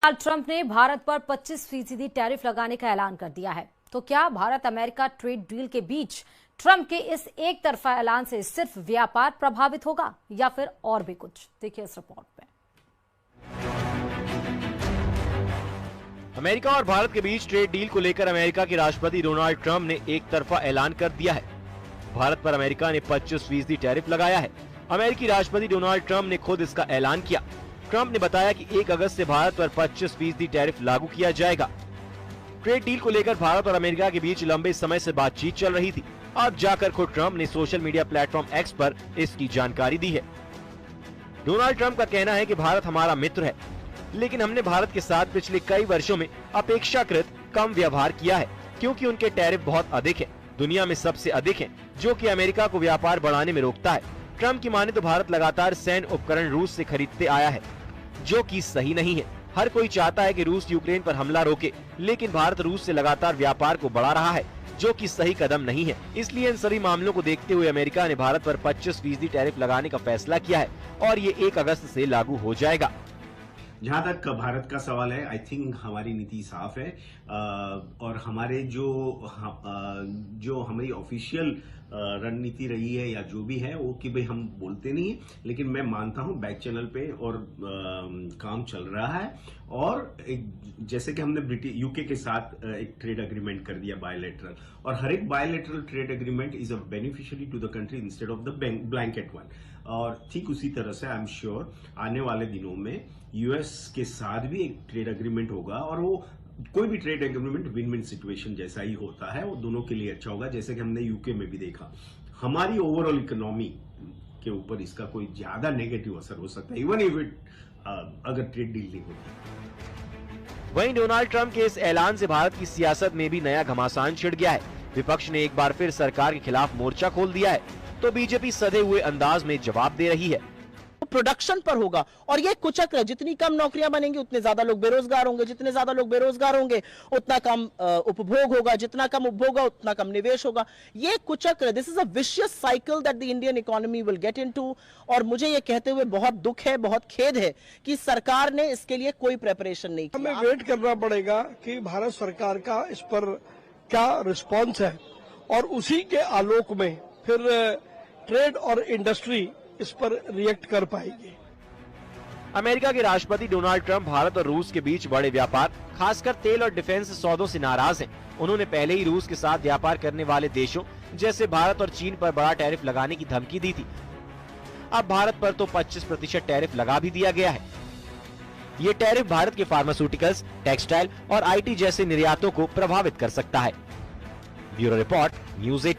Donald Trump ने भारत पर 25% tariff लगाने का ऐलान कर दिया है। तो क्या भारत अमेरिका ट्रेड डील के बीच ट्रंप के इस एक तरफा ऐलान से सिर्फ व्यापार प्रभावित होगा या फिर और भी कुछ? देखिए इस रिपोर्ट में। अमेरिका और भारत के बीच ट्रेड डील को लेकर अमेरिका के राष्ट्रपति डोनाल्ड ट्रंप ने एक तरफा ऐलान कर दिया है। भारत पर अमेरिका ने 25% टैरिफ लगाया है। अमेरिकी राष्ट्रपति डोनाल्ड ट्रंप ने खुद इसका ऐलान किया। ट्रंप ने बताया कि 1 अगस्त से भारत पर 25% टैरिफ लागू किया जाएगा। ट्रेड डील को लेकर भारत और अमेरिका के बीच लंबे समय से बातचीत चल रही थी। अब जाकर खुद ट्रंप ने सोशल मीडिया प्लेटफॉर्म एक्स पर इसकी जानकारी दी है। डोनाल्ड ट्रंप का कहना है कि भारत हमारा मित्र है, लेकिन हमने भारत के साथ पिछले कई वर्षों में अपेक्षाकृत कम व्यवहार किया है, क्योंकि उनके टैरिफ बहुत अधिक हैं, दुनिया में सबसे अधिक हैं, जो कि अमेरिका को व्यापार बढ़ाने में रोकता है। ट्रंप की माने तो भारत लगातार सैन्य उपकरण रूस से खरीदते आया है, जो कि सही नहीं है। हर कोई चाहता है कि रूस यूक्रेन पर हमला रोके, लेकिन भारत रूस से लगातार व्यापार को बढ़ा रहा है, जो कि सही कदम नहीं है। इसलिए इन सभी मामलों को देखते हुए अमेरिका ने भारत पर 25% टैरिफ लगाने का फैसला किया है और ये 1 अगस्त से लागू हो जाएगा। जहाँ तक भारत का सवाल है, आई थिंक हमारी नीति साफ है और हमारे जो हमारी ऑफिशियल रणनीति रही है या जो भी है वो कि भाई हम बोलते नहीं है, लेकिन मैं मानता हूँ बैक चैनल पे और काम चल रहा है। और एक जैसे कि हमने यूके के साथ एक ट्रेड एग्रीमेंट कर दिया बायलैटरल, और हर एक bilateral trade agreement is a beneficiary to the country instead of the blanket one. और ठीक उसी तरह से आई एम श्योर आने वाले दिनों में यूएस के साथ भी एक ट्रेड एग्रीमेंट होगा, और वो कोई भी trade agreement win win situation जैसा ही होता है, वो दोनों के लिए अच्छा होगा। जैसे कि हमने यूके में भी देखा, हमारी ओवरऑल इकोनॉमी के ऊपर इसका कोई ज्यादा नेगेटिव असर हो सकता है, इवन इफ इट अगर ट्रेड डील नहीं होती। वहीं डोनाल्ड ट्रंप के इस ऐलान से भारत की सियासत में भी नया घमासान छिड़ गया है। विपक्ष ने एक बार फिर सरकार के खिलाफ मोर्चा खोल दिया है, तो बीजेपी सधे हुए अंदाज में जवाब दे रही है। प्रोडक्शन पर होगा और ये कुचक्र है। जितनी कम नौकरियां बनेंगी उतने ज्यादा लोग बेरोजगार होंगे, जितने ज्यादा लोग बेरोजगार होंगे उतना कम उपभोग होगा, जितना कम उपभोग होगा उतना कम निवेश होगा। ये कुचक्र, this is a vicious cycle that the Indian economy will get into. और मुझे ये कहते हुए बहुत दुख है, बहुत खेद है कि सरकार ने इसके लिए कोई प्रिपरेशन नहीं किया। हमें वेट करना पड़ेगा कि भारत सरकार का इस पर क्या रिस्पॉन्स है, और उसी के आलोक में फिर ट्रेड और इंडस्ट्री इस पर रिएक्ट कर पाएगी। अमेरिका के राष्ट्रपति डोनाल्ड ट्रंप भारत और रूस के बीच बड़े व्यापार, खासकर तेल और डिफेंस सौदों से नाराज हैं। उन्होंने पहले ही रूस के साथ व्यापार करने वाले देशों जैसे भारत और चीन पर बड़ा टैरिफ लगाने की धमकी दी थी। अब भारत पर तो 25% टैरिफ लगा भी दिया गया है। ये टैरिफ भारत के फार्मास्यूटिकल्स, टेक्सटाइल और IT जैसे निर्यातों को प्रभावित कर सकता है। Bureau report, news 8।